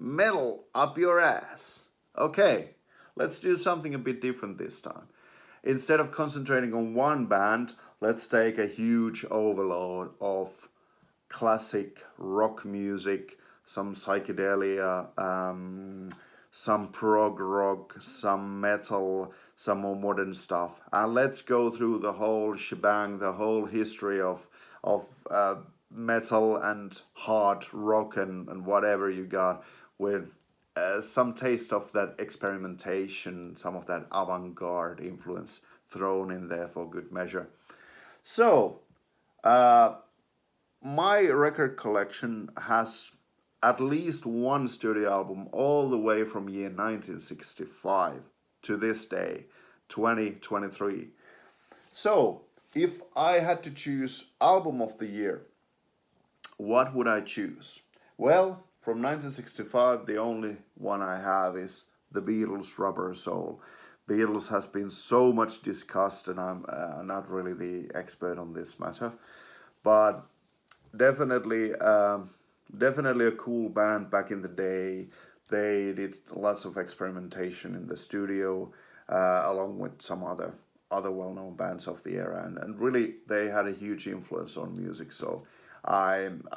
metal up your ass. Okay, let's do something a bit different this time. Instead of concentrating on one band, let's take a huge overload of classic rock music, some psychedelia, some prog rock, some metal, some more modern stuff, and let's go through the whole shebang, the whole history of metal and hard rock and whatever you got, with some taste of that experimentation, some of that avant-garde influence thrown in there for good measure. So, my record collection has at least one studio album all the way from year 1965 to this day, 2023. So, if I had to choose album of the year, what would I choose? Well, from 1965, the only one I have is the Beatles' Rubber Soul. Beatles has been so much discussed, and I'm not really the expert on this matter, but definitely, definitely a cool band back in the day. They did lots of experimentation in the studio, along with some other well-known bands of the era, and really they had a huge influence on music. So I'm,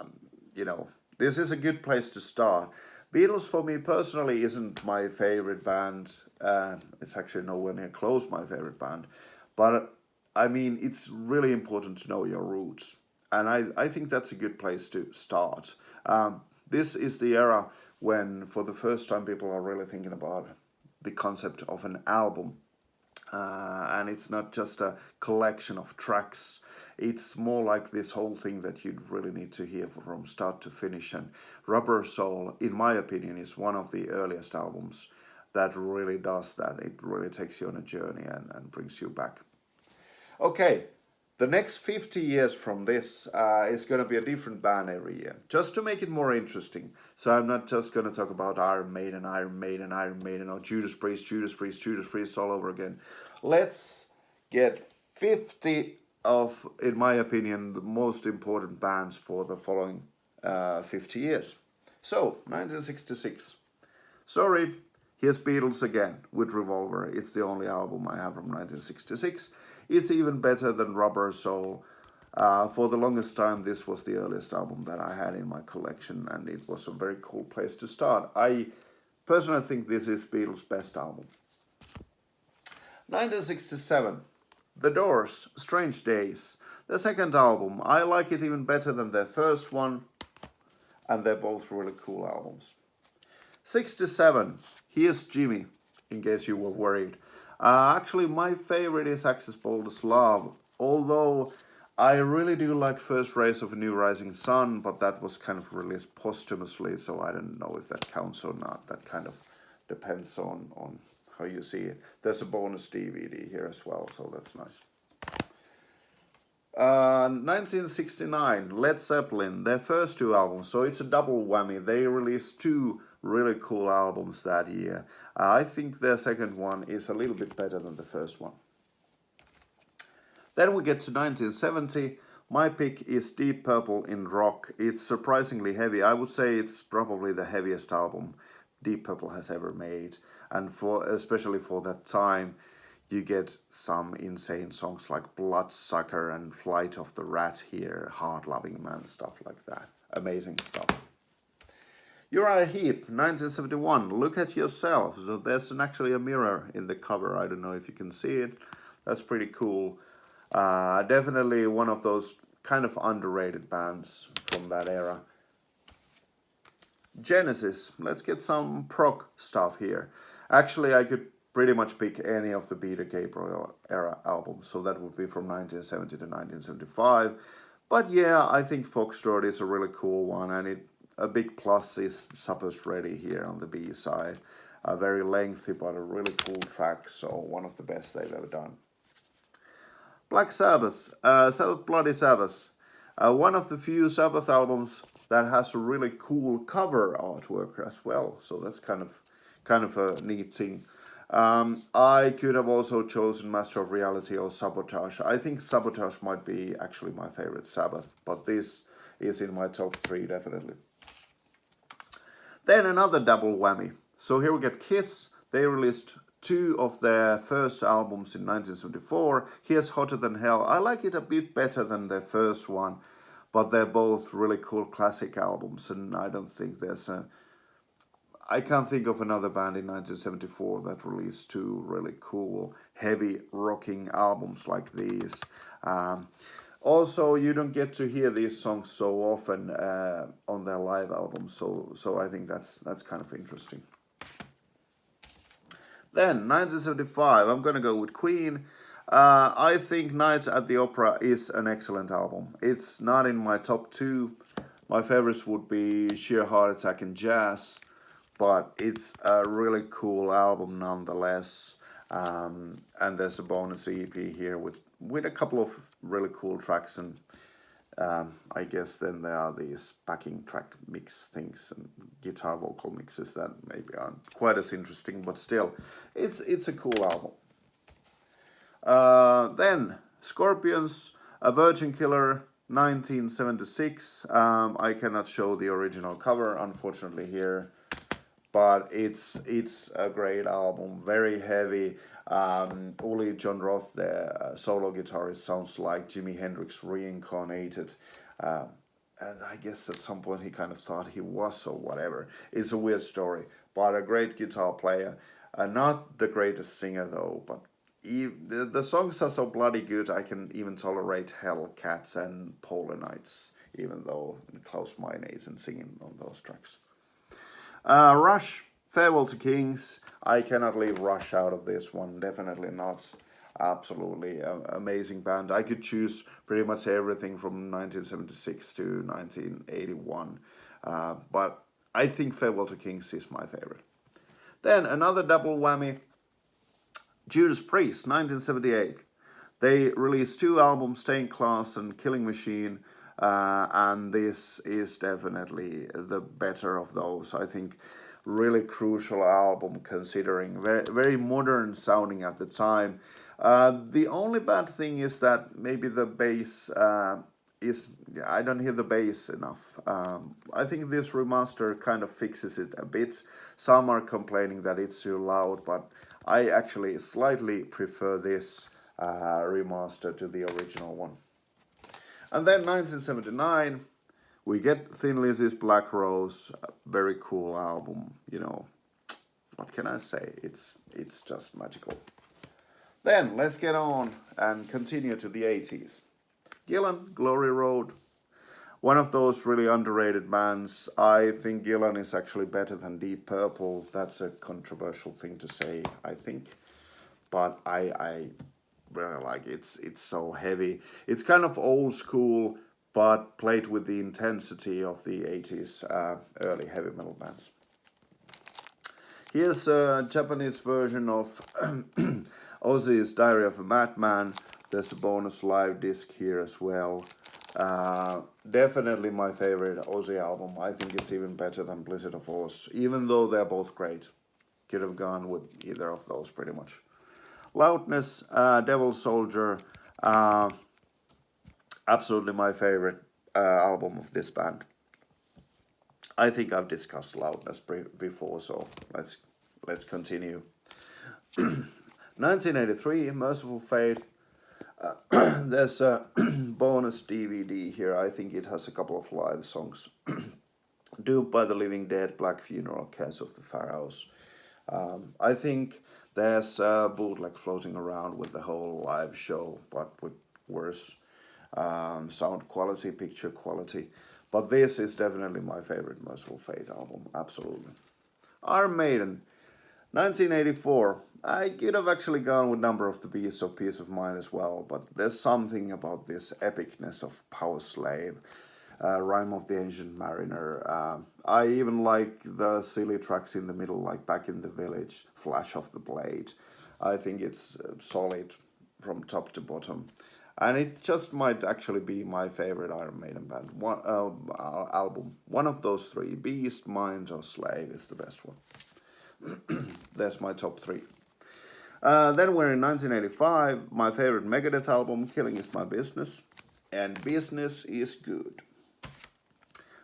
this is a good place to start. Beatles for me personally isn't my favorite band. It's actually nowhere near close my favorite band, but I mean it's really important to know your roots, and I think that's a good place to start. This is the era when, for the first time, people are really thinking about the concept of an album. And it's not just a collection of tracks. It's more like this whole thing that you really need to hear from start to finish. And Rubber Soul, in my opinion, is one of the earliest albums that really does that. It really takes you on a journey and brings you back. Okay, the next 50 years from this is going to be a different band every year, just to make it more interesting. So I'm not just going to talk about Iron Maiden, Iron Maiden, Iron Maiden, or Judas Priest, Judas Priest, Judas Priest all over again. Let's get 50 of, in my opinion, the most important bands for the following 50 years. So, 1966. Sorry, here's Beatles again with Revolver. It's the only album I have from 1966. It's even better than Rubber Soul. For the longest time, this was the earliest album that I had in my collection, and it was a very cool place to start. I personally think this is Beatles' best album. 1967, The Doors, Strange Days. The second album, I like it even better than their first one, and they're both really cool albums. 67, Here's Jimmy, in case you were worried. Actually, my favorite is Axis Bold as Love, although I really do like First Rays of a New Rising Sun, but that was kind of released posthumously, so I don't know if that counts or not. That kind of depends on how you see it. There's a bonus DVD here as well, so that's nice. 1969, Led Zeppelin, their first two albums, so it's a double whammy. They released two really cool albums that year. I think their second one is a little bit better than the first one. Then we get to 1970. My pick is Deep Purple in rock. It's surprisingly heavy. I would say it's probably the heaviest album Deep Purple has ever made, and especially for that time, you get some insane songs like Bloodsucker and Flight of the Rat here, Hard Loving Man, stuff like that. Amazing stuff. Uriah Heep, 1971, Look at Yourself. So there's actually a mirror in the cover. I don't know if you can see it. That's pretty cool. Definitely one of those kind of underrated bands from that era. Genesis, let's get some prog stuff here. Actually, I could pretty much pick any of the Peter Gabriel era albums, so that would be from 1970 to 1975. But yeah, I think Foxtrot is a really cool one, and a big plus is Supper's Ready here on the B side. Very lengthy, but a really cool track, so one of the best they've ever done. Black Sabbath, Sabbath Bloody Sabbath. One of the few Sabbath albums that has a really cool cover artwork as well, so that's kind of a neat thing. I could have also chosen Master of Reality or Sabotage. I think Sabotage might be actually my favorite Sabbath, but this is in my top 3 definitely. Then another double whammy. So here we get Kiss. They released two of their first albums in 1974. Here's Hotter Than Hell. I like it a bit better than their first one, but they're both really cool classic albums, and I don't think I can't think of another band in 1974 that released two really cool, heavy rocking albums like these. Also, you don't get to hear these songs so often on their live albums, so I think that's kind of interesting. Then, 1975, I'm gonna go with Queen. I think Night at the Opera is an excellent album. It's not in my top two. My favorites would be Sheer Heart Attack and Jazz, but it's a really cool album nonetheless. And there's a bonus EP here with a couple of really cool tracks, and I guess then there are these backing track mix things and guitar vocal mixes that maybe aren't quite as interesting, but still, it's a cool album. Then Scorpions, A Virgin Killer, 1976. I cannot show the original cover, unfortunately, here, but it's a great album, very heavy. Uli John Roth, the solo guitarist, sounds like Jimi Hendrix reincarnated. And I guess at some point he kind of thought he was, or whatever. It's a weird story, but a great guitar player. Not the greatest singer though, but the songs are so bloody good I can even tolerate Hellcats and Polar Nights, even though Klaus Meine isn't singing on those tracks. Rush, Farewell to Kings. I cannot leave Rush out of this one, definitely not. Absolutely amazing band. I could choose pretty much everything from 1976 to 1981, but I think Farewell to Kings is my favorite. Then another double whammy, Judas Priest, 1978. They released two albums, Stained Class and Killing Machine, and this is definitely the better of those. I think really crucial album considering very, very modern sounding at the time. The only bad thing is that maybe the bass I don't hear the bass enough. I think this remaster kind of fixes it a bit. Some are complaining that it's too loud, but I actually slightly prefer this remaster to the original one. And then 1979, we get Thin Lizzy's Black Rose, a very cool album, what can I say? It's just magical. Then let's get on and continue to the 80s. Gillan, Glory Road, one of those really underrated bands. I think Gillan is actually better than Deep Purple. That's a controversial thing to say, I think, but I really like it. It's so heavy. It's kind of old school, but played with the intensity of the 80s early heavy metal bands. Here's a Japanese version of Ozzy's Diary of a Madman. There's a bonus live disc here as well. Definitely my favorite Ozzy album. I think it's even better than Blizzard of Oz, even though they're both great. Could have gone with either of those pretty much. Loudness, Devil Soldier, absolutely my favorite album of this band. I think I've discussed Loudness before, so let's continue. 1983, Merciful Fate. There's a bonus DVD here. I think it has a couple of live songs. Doomed by the Living Dead, Black Funeral, Curse of the Pharaohs. I think there's a bootleg floating around with the whole live show, but with worse sound quality, picture quality. But this is definitely my favorite Merciful Fate album, absolutely. Iron Maiden, 1984. I could have actually gone with Number of the Beast or Peace of Mind as well, but there's something about this epicness of Power Slave, Rime of the Ancient Mariner. I even like the silly tracks in the middle, like Back in the Village, Flash of the Blade. I think it's solid from top to bottom. And it just might actually be my favorite Iron Maiden band album. One of those three, Beast, Mind, or Slave, is the best one. That's my top three. Then we're in 1985, my favorite Megadeth album, Killing Is My Business, and Business is Good.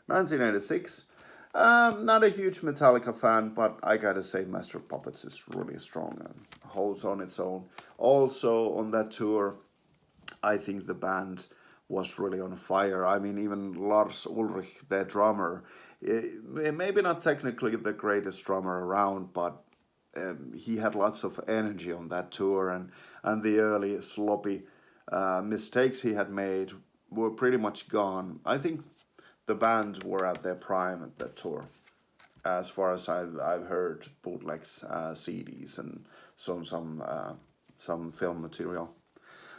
1986, Not a huge Metallica fan, but I gotta say Master of Puppets is really strong and holds on its own. Also on that tour, I think the band was really on fire. I mean, even Lars Ulrich, their drummer, maybe not technically the greatest drummer around, but he had lots of energy on that tour, and the early sloppy mistakes he had made were pretty much gone. I think the band were at their prime at that tour, as far as I've heard bootlegs, CDs, and some film material.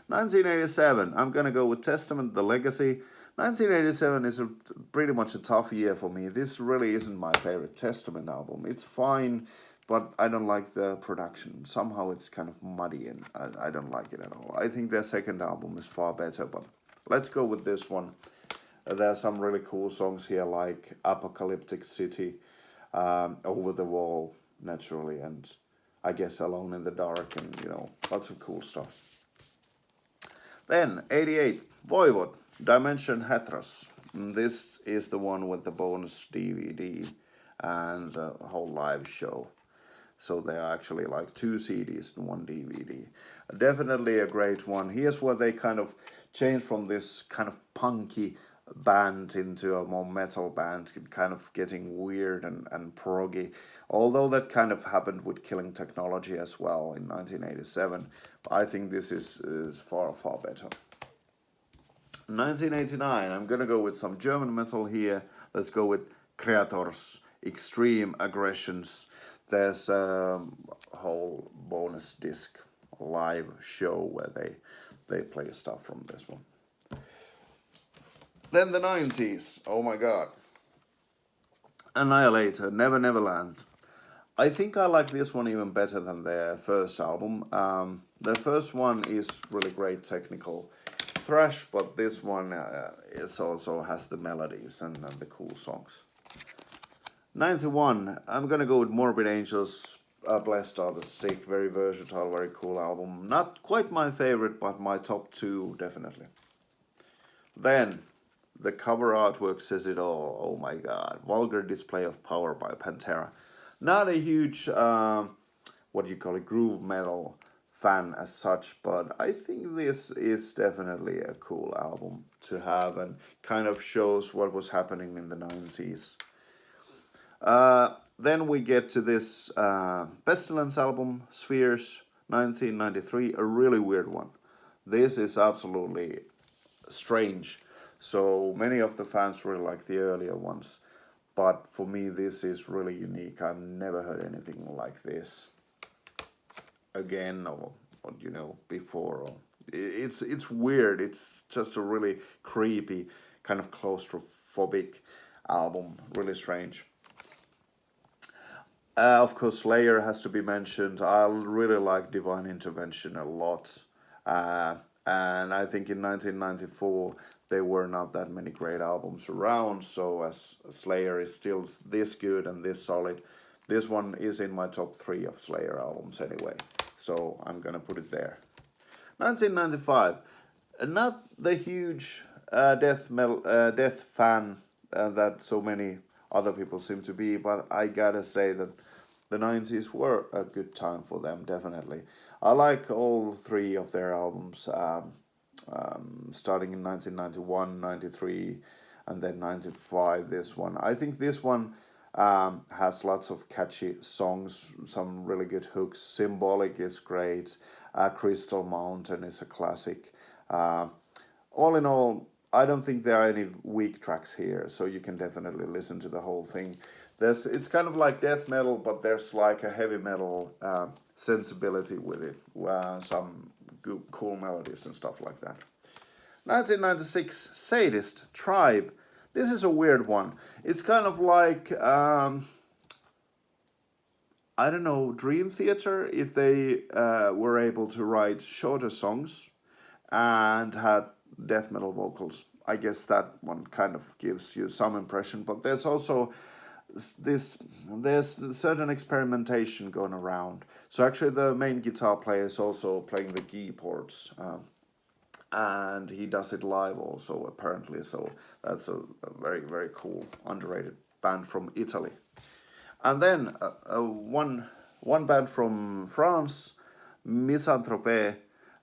1987, I'm gonna go with Testament, The Legacy. 1987 is pretty much a tough year for me. This really isn't my favorite Testament album. It's fine, but I don't like the production. Somehow it's kind of muddy and I don't like it at all. I think their second album is far better, but let's go with this one. There are some really cool songs here like Apocalyptic City, Over the Wall, naturally, and I guess Alone in the Dark, and lots of cool stuff. Then 88, Voivod, Dimension Hatras. This is the one with the bonus DVD and the whole live show. So they are actually like 2 CDs and 1 DVD. Definitely a great one. Here's where they kind of changed from this kind of punky band into a more metal band, kind of getting weird and proggy. Although that kind of happened with Killing Technology as well in 1987. I think this is far, far better. 1989, I'm gonna go with some German metal here. Let's go with Kreators, Extreme Aggressions. There's a whole bonus disc live show where they play stuff from this one. Then the 90s, oh my god. Annihilator, Never Neverland. I think I like this one even better than their first album. Their first one is really great technical thrash, but this one is also has the melodies and the cool songs. 91, I'm gonna go with Morbid Angels, Blessed Are the Sick, very versatile, very cool album. Not quite my favorite, but my top 2 definitely. Then, the cover artwork says it all, oh my god. Vulgar Display of Power by Pantera. Not a huge, what do you call it, groove metal fan as such, but I think this is definitely a cool album to have and kind of shows what was happening in the 90s. Then we get to this Pestilence album, Spheres, 1993, a really weird one. This is absolutely strange. So many of the fans really like the earlier ones. But for me, this is really unique. I've never heard anything like this again or before. It's weird. It's just a really creepy, kind of claustrophobic album. Really strange. Of course, Slayer has to be mentioned. I really like Divine Intervention a lot. And I think in 1994 there were not that many great albums around, so as Slayer is still this good and this solid, this one is in my top 3 of Slayer albums anyway, so I'm gonna put it there. 1995, not the huge death fan that so many other people seem to be, but I gotta say that the 90s were a good time for them, definitely. I like all 3 of their albums, starting in 1991, 93, and then 95, this one. I think this one has lots of catchy songs, some really good hooks. Symbolic is great. Crystal Mountain is a classic. All in all, I don't think there are any weak tracks here, so you can definitely listen to the whole thing. It's kind of like death metal, but there's like a heavy metal sensibility with it. Some good, cool melodies and stuff like that. 1996, Sadist, Tribe. This is a weird one. It's kind of like, I don't know, Dream Theater, if they were able to write shorter songs and had death metal vocals. I guess that one kind of gives you some impression, but there's also there's certain experimentation going around. So actually the main guitar player is also playing the keyboards, and he does it live also apparently, so that's a very, very cool, underrated band from Italy. And then one band from France, Misanthrope,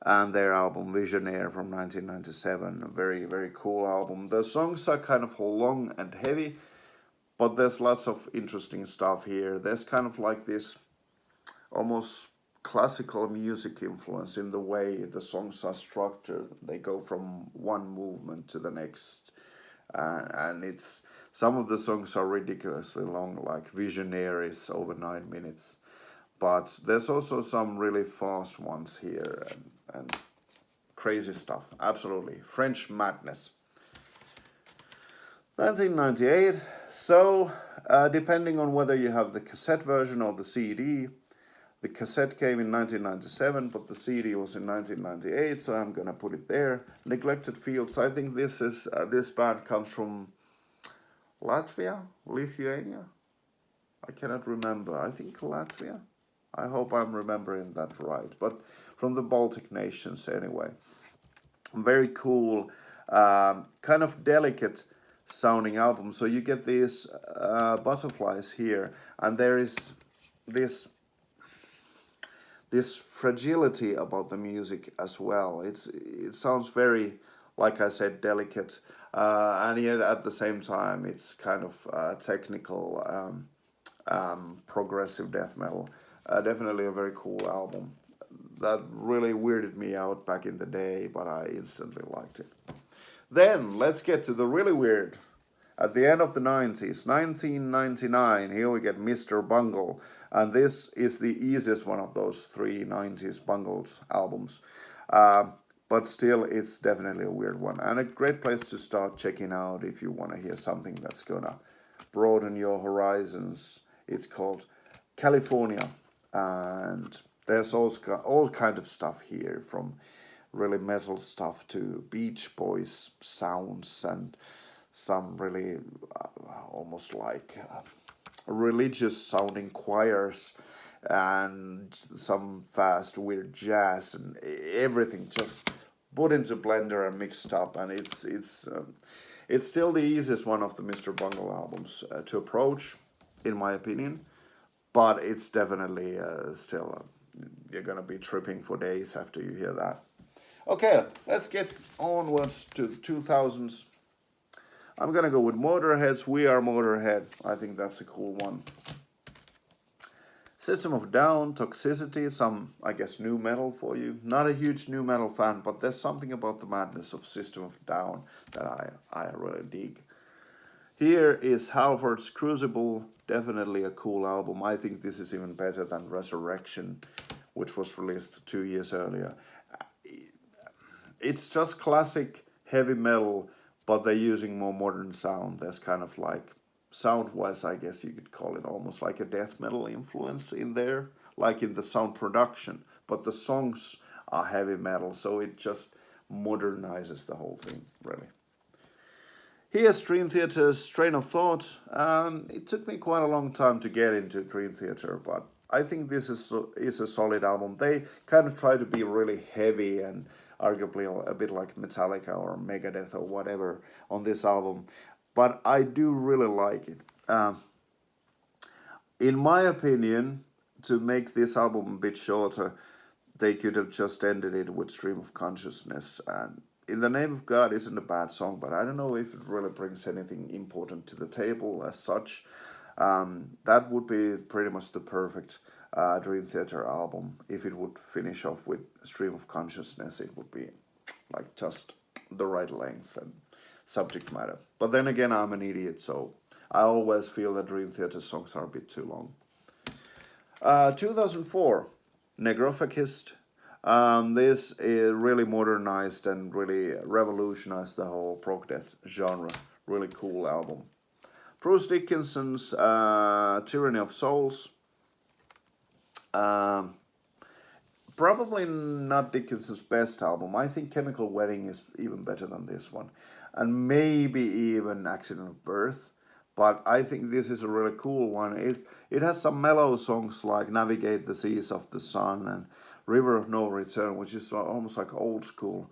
and their album Visionaire from 1997. A very, very cool album. The songs are kind of long and heavy, but there's lots of interesting stuff here. There's kind of like this almost classical music influence in the way the songs are structured. They go from one movement to the next, and it's some of the songs are ridiculously long, like Visionaire is over 9 minutes. But there's also some really fast ones here, and crazy stuff. Absolutely. French Madness. 1998. So, depending on whether you have the cassette version or the CD, the cassette came in 1997, but the CD was in 1998, so I'm gonna put it there. Neglected Fields. I think this band comes from Latvia, Lithuania. I cannot remember. I think Latvia. I hope I'm remembering that right. But from the Baltic nations anyway. Very cool, kind of delicate sounding album. So you get these butterflies here, and there is this fragility about the music as well. It sounds very, like I said, delicate, and yet at the same time it's kind of technical, progressive death metal. Definitely a very cool album. That really weirded me out back in the day, but I instantly liked it. Then let's get to the really weird. At the end of the 90s, 1999, here we get Mr. Bungle. And this is the easiest one of those three 90s Bungled albums. But still, it's definitely a weird one. And a great place to start checking out if you want to hear something that's going to broaden your horizons. It's called California. And there's all kind of stuff here, from really metal stuff to Beach Boys sounds and some really almost like religious sounding choirs and some fast weird jazz, and everything just put into blender and mixed up. And it's still the easiest one of the Mr. Bungle albums to approach, in my opinion. But it's definitely still, you're going to be tripping for days after you hear that. Okay, let's get onwards to 2000s. I'm going to go with Motorhead's We Are Motorhead. I think that's a cool one. System of a Down, Toxicity, some, I guess, new metal for you. Not a huge new metal fan, but there's something about the madness of System of a Down that I really dig. Here is Halford's Crucible, definitely a cool album. I think this is even better than Resurrection, which was released 2 years earlier. It's just classic heavy metal, but they're using more modern sound. There's kind of like, sound-wise, I guess you could call it almost like a death metal influence in there, like in the sound production. But the songs are heavy metal, so it just modernizes the whole thing, really. Here's Dream Theater's Train of Thought. It took me quite a long time to get into Dream Theater, but I think this is a solid album. They kind of try to be really heavy and arguably a bit like Metallica or Megadeth or whatever on this album, but I do really like it. In my opinion, to make this album a bit shorter, they could have just ended it with Stream of Consciousness. And In the Name of God isn't a bad song, but I don't know if it really brings anything important to the table as such. That would be pretty much the perfect Dream Theater album. If it would finish off with Stream of Consciousness, it would be like just the right length and subject matter. But then again, I'm an idiot, so I always feel that Dream Theater songs are a bit too long. 2004, Necrophagist. This really modernized and really revolutionized the whole prog death genre. Really cool album. Bruce Dickinson's Tyranny of Souls. Probably not Dickinson's best album. I think Chemical Wedding is even better than this one. And maybe even Accident of Birth. But I think this is a really cool one. It has some mellow songs like Navigate the Seas of the Sun and River of No Return, which is almost like old school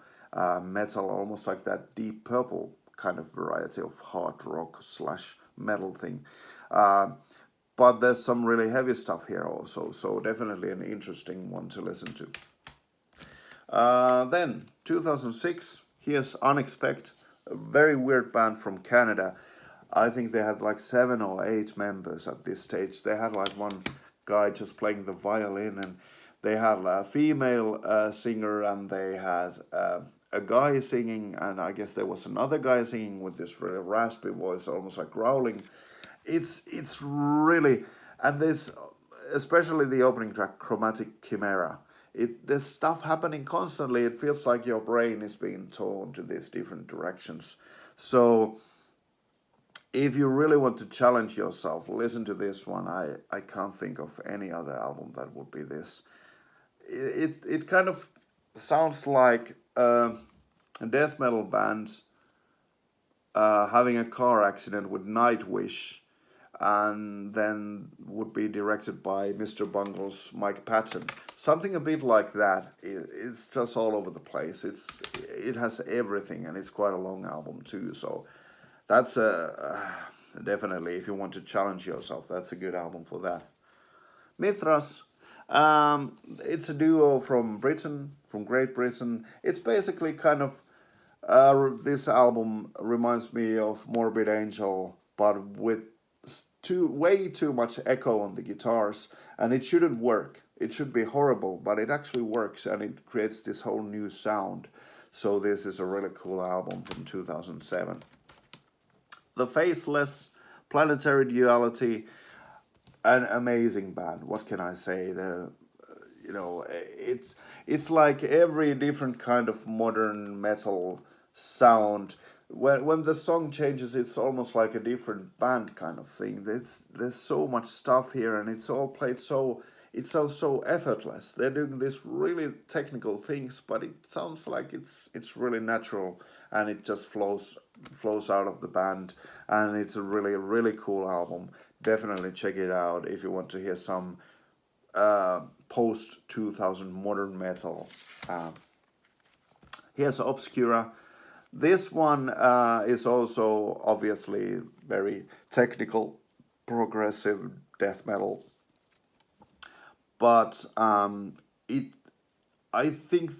metal, almost like that Deep Purple kind of variety of hard rock / metal thing. But there's some really heavy stuff here also, so definitely an interesting one to listen to. Then 2006, here's Unexpect, a very weird band from Canada. I think they had like 7 or 8 members at this stage. They had like one guy just playing the violin, and they had a female singer, and they had a guy singing, and I guess there was another guy singing with this really raspy voice, almost like growling. It's really, and this, especially the opening track, Chromatic Chimera. There's stuff happening constantly. It feels like your brain is being torn to these different directions. So if you really want to challenge yourself, listen to this one. I can't think of any other album that would be this. It kind of sounds like a death metal band having a car accident with Nightwish, and then would be directed by Mr. Bungle's Mike Patton. Something a bit like that. It's just all over the place. It has everything, and it's quite a long album too. So that's definitely, if you want to challenge yourself, that's a good album for that. Mithras. It's a duo from Britain, from Great Britain. It's basically kind of this album reminds me of Morbid Angel, but with way too much echo on the guitars, and it shouldn't work. It should be horrible, but it actually works, and it creates this whole new sound. So this is a really cool album from 2007. The Faceless, Planetary Duality, an amazing band. What can I say? It's like every different kind of modern metal sound. When the song changes, it's almost like a different band kind of thing. There's so much stuff here, and it's all played so. It sounds so effortless. They're doing this really technical things, but it sounds like it's really natural, and it just flows out of the band, and it's a really cool album. Definitely check it out if you want to hear some post 2000 modern metal. Here's Obscura. This one is also obviously very technical, progressive death metal, but I think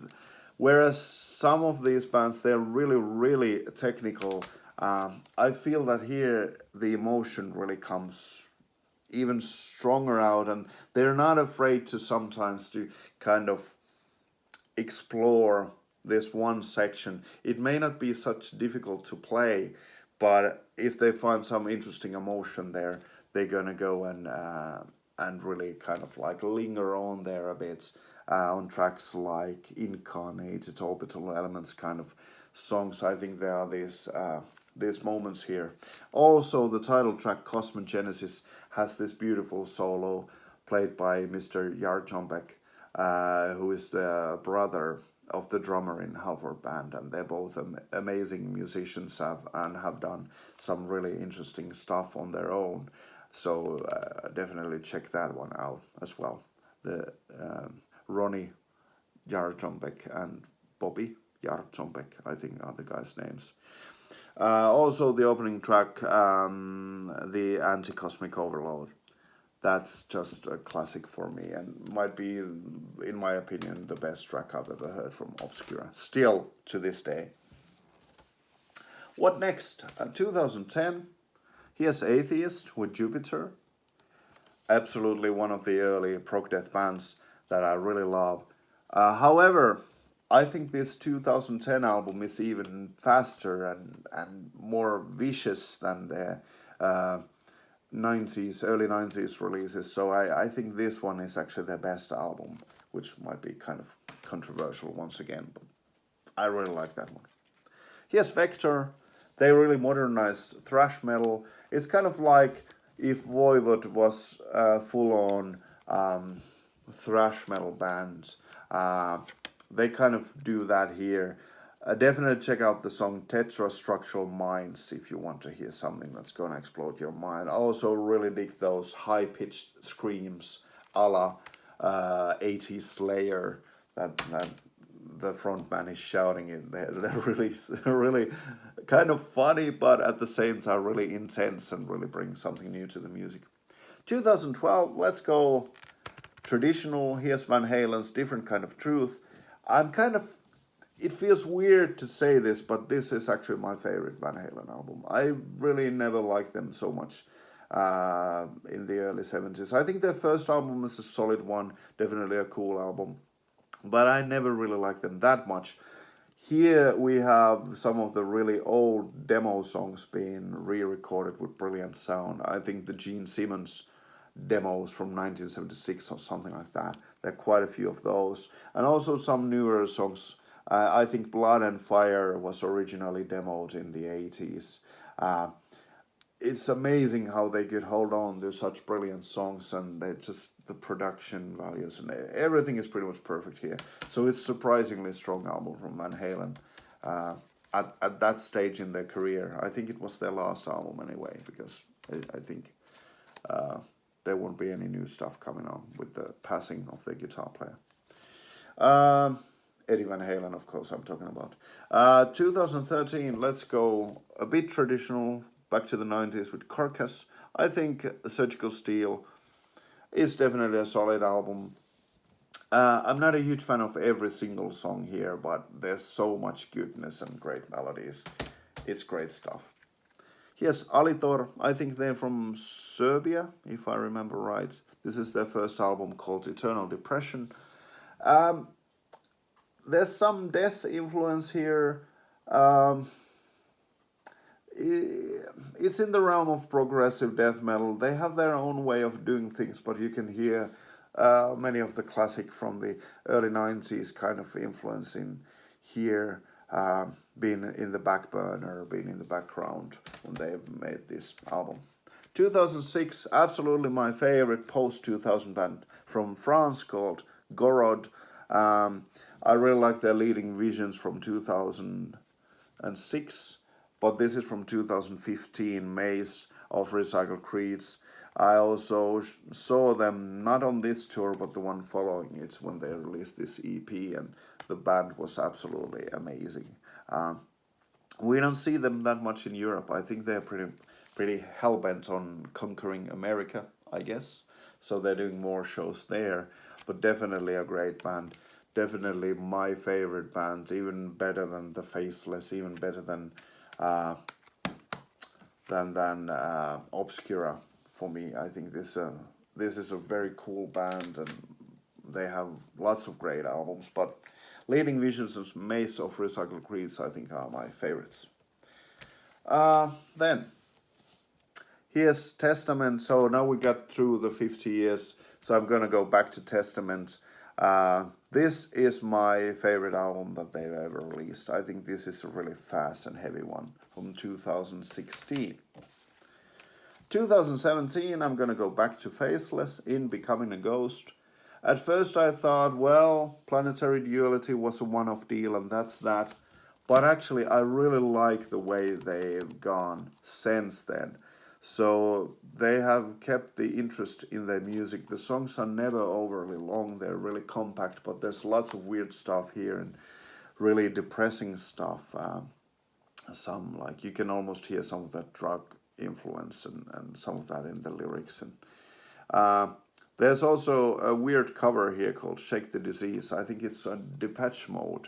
whereas some of these bands, they're really technical, I feel that here the emotion really comes even stronger out, and they're not afraid to sometimes to kind of explore this one section. It may not be such difficult to play, but if they find some interesting emotion there, they're gonna go and really kind of like linger on there a bit on tracks like Incarnated, Orbital Elements kind of songs. I think there are these moments here. Also, the title track Cosmogenesis has this beautiful solo played by Mr. Jarchombek, who is the brother of the drummer in Halvor Band, and they're both amazing musicians and have done some really interesting stuff on their own. So definitely check that one out as well. The Ronnie Jarchombek and Bobby Jarchombek, I think, are the guys' names. Also, the opening track, the Anti-Cosmic Overload. That's just a classic for me, and might be, in my opinion, the best track I've ever heard from Obscura, still to this day. What next? 2010, here's Atheist with Jupiter. Absolutely one of the early prog death bands that I really love. However, I think this 2010 album is even faster and more vicious than the early 90s releases. So I think this one is actually their best album, which might be kind of controversial once again, but I really like that one. Here's Vector. They really modernized thrash metal. It's kind of like if Voivod was full-on thrash metal band. They kind of do that here. Definitely check out the song Tetrastructural Minds if you want to hear something that's going to explode your mind. I also really dig those high-pitched screams a la 80s Slayer that the frontman is shouting in there. They're really kind of funny, but at the same time really intense and really bring something new to the music. 2012, let's go traditional. Here's Van Halen's Different Kind of Truth. I'm kind of, it feels weird to say this, but this is actually my favorite Van Halen album. I really never liked them so much in the early 70s. I think their first album is a solid one, definitely a cool album, but I never really liked them that much. Here we have some of the really old demo songs being re-recorded with brilliant sound. I think the Gene Simmons demos from 1976 or something like that. There are quite a few of those. And also some newer songs. I think Blood and Fire was originally demoed in the 80s. It's amazing how they could hold on to such brilliant songs, and they just the production values and everything is pretty much perfect here. So it's surprisingly strong album from Van Halen at that stage in their career. I think it was their last album anyway, because I think there won't be any new stuff coming on with the passing of the guitar player. Eddie Van Halen, of course, I'm talking about. 2013, let's go a bit traditional, back to the 90s with Carcass. I think Surgical Steel is definitely a solid album. I'm not a huge fan of every single song here, but there's so much goodness and great melodies. It's great stuff. Yes, Alitor, I think they're from Serbia, if I remember right. This is their first album called Eternal Depression. There's some death influence here. It's in the realm of progressive death metal. They have their own way of doing things, but you can hear many of the classic from the early 90s kind of influence in here, being in the back burner, being in the background when they've made this album. 2006, absolutely my favorite post-2000 band from France called Gorod. I really like their Leading Visions from 2006, but this is from 2015, Maze of Recycled Creeds. I also saw them not on this tour, but the one following it when they released this EP, and the band was absolutely amazing. We don't see them that much in Europe. I think they're pretty hell-bent on conquering America, I guess. So they're doing more shows there, but definitely a great band. Definitely my favorite band, even better than The Faceless, even better than Obscura for me. I think this is a very cool band, and they have lots of great albums, but Leading Visions and Maze of Recycled Creeds I think are my favorites. Then here's Testament. So now we got through the 50 years, so I'm gonna go back to Testament. This is my favorite album that they've ever released. I think this is a really fast and heavy one from 2016. 2017, I'm gonna go back to Faceless in Becoming a Ghost. At first I thought, well, Planetary Duality was a one-off deal and that's that. But actually I really like the way they've gone since then. So they have kept the interest in their music. The songs are never overly long. They're really compact, but there's lots of weird stuff here and really depressing stuff. Some, like, you can almost hear some of that drug influence and some of that in the lyrics. And there's also a weird cover here called Shake the Disease. I think it's a Depeche Mode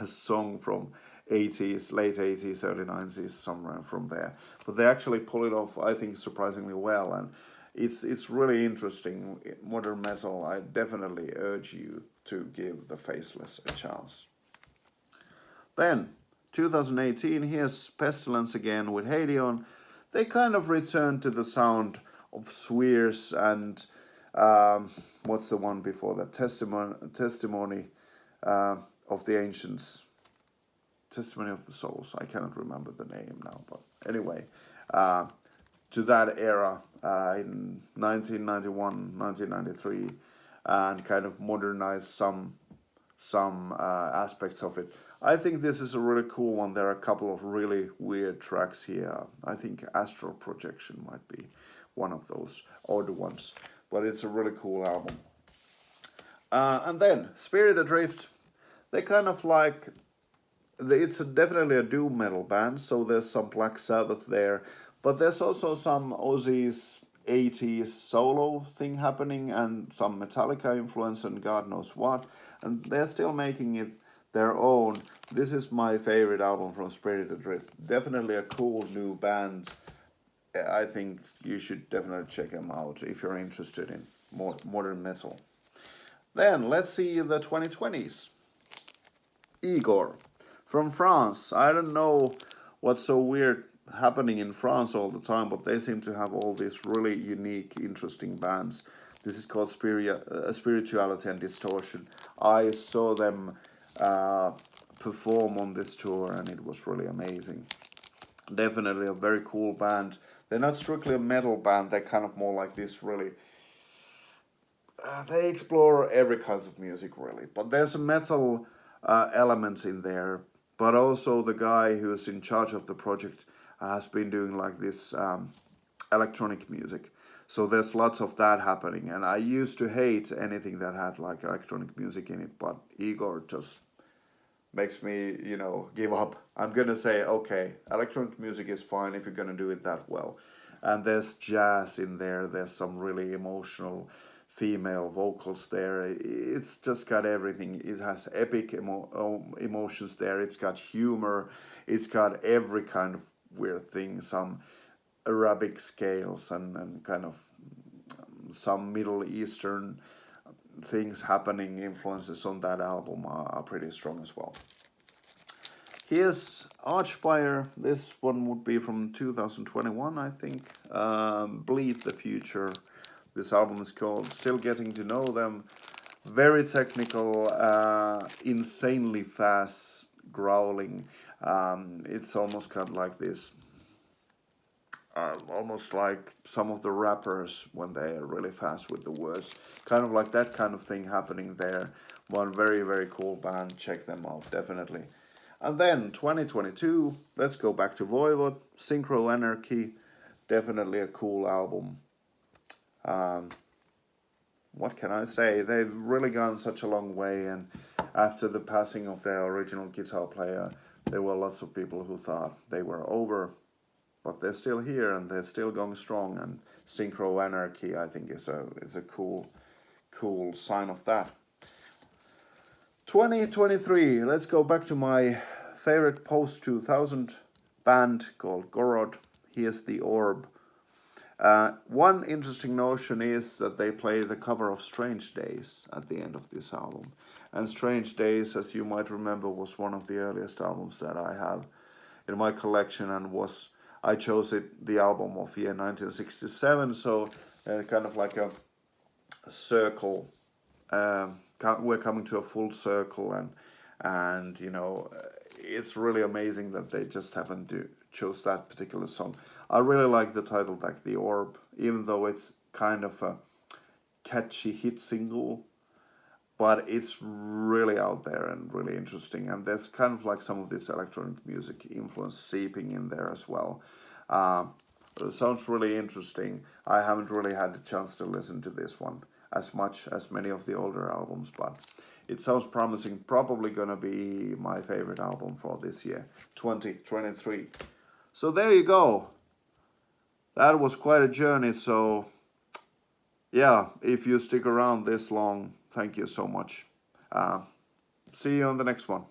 song from 80s, late 80s, early 90s, somewhere from there. But they actually pull it off, I think, surprisingly well. And it's really interesting. Modern metal, I definitely urge you to give The Faceless a chance. Then, 2018, here's Pestilence again with Hadeon. They kind of return to the sound of Swears and what's the one before that? Testimony of the Ancients. Testimony of the Souls. I cannot remember the name now, but anyway, to that era in 1991, 1993, and kind of modernize some aspects of it. I think this is a really cool one. There are a couple of really weird tracks here. I think Astral Projection might be one of those odd ones, but it's a really cool album. And then Spirit Adrift, they kind of like It's definitely a doom metal band, so there's some Black Sabbath there, but there's also some Ozzy's 80s solo thing happening and some Metallica influence and God knows what, and they're still making it their own. This is my favorite album from Spirit Adrift. Definitely a cool new band. I think you should definitely check them out if you're interested in more modern metal. Then let's see the 2020s. Igor from France. I don't know what's so weird happening in France all the time, but they seem to have all these really unique, interesting bands. This is called Spirituality and Distortion. I saw them uh, perform on this tour, and it was really amazing. Definitely a very cool band. They're not strictly a metal band. They're kind of more like this really. They explore every kinds of music really, but there's a metal elements in there. But also the guy who's in charge of the project has been doing like this electronic music. So there's lots of that happening, and I used to hate anything that had like electronic music in it, but Igor just makes me, give up. I'm gonna say, okay, electronic music is fine if you're gonna do it that well. And there's jazz in there, there's some really emotional female vocals there. It's just got everything. It has epic emotions there, it's got humor, it's got every kind of weird thing, some Arabic scales and kind of some Middle Eastern things happening, influences on that album are pretty strong as well. Here's Archfire. This one would be from 2021, I think. Bleed the Future. This album is called Still Getting to Know Them. Very technical, insanely fast growling. It's almost kind of like this. Almost like some of the rappers when they are really fast with the words. Kind of like that kind of thing happening there. One very, very cool band. Check them out, definitely. And then 2022, let's go back to Voivod, Synchro Anarchy. Definitely a cool album. What can I say? They've really gone such a long way, and after the passing of their original guitar player, there were lots of people who thought they were over, but they're still here and they're still going strong. And Synchro Anarchy, I think, is a cool sign of that. 2023, let's go back to my favorite post 2000 band called Gorod. Here's the Orb. One interesting notion is that they play the cover of Strange Days at the end of this album. And Strange Days, as you might remember, was one of the earliest albums that I have in my collection, and I chose the album of year 1967, so kind of like a circle. We're coming to a full circle, and it's really amazing that they just happened to chose that particular song. I really like the title, like The Orb, even though it's kind of a catchy hit single, but it's really out there and really interesting. And there's kind of like some of this electronic music influence seeping in there as well. It sounds really interesting. I haven't really had a chance to listen to this one as much as many of the older albums, but it sounds promising. Probably gonna be my favorite album for this year, 2023. So there you go. That was quite a journey. So yeah, if you stick around this long, thank you so much. See you on the next one.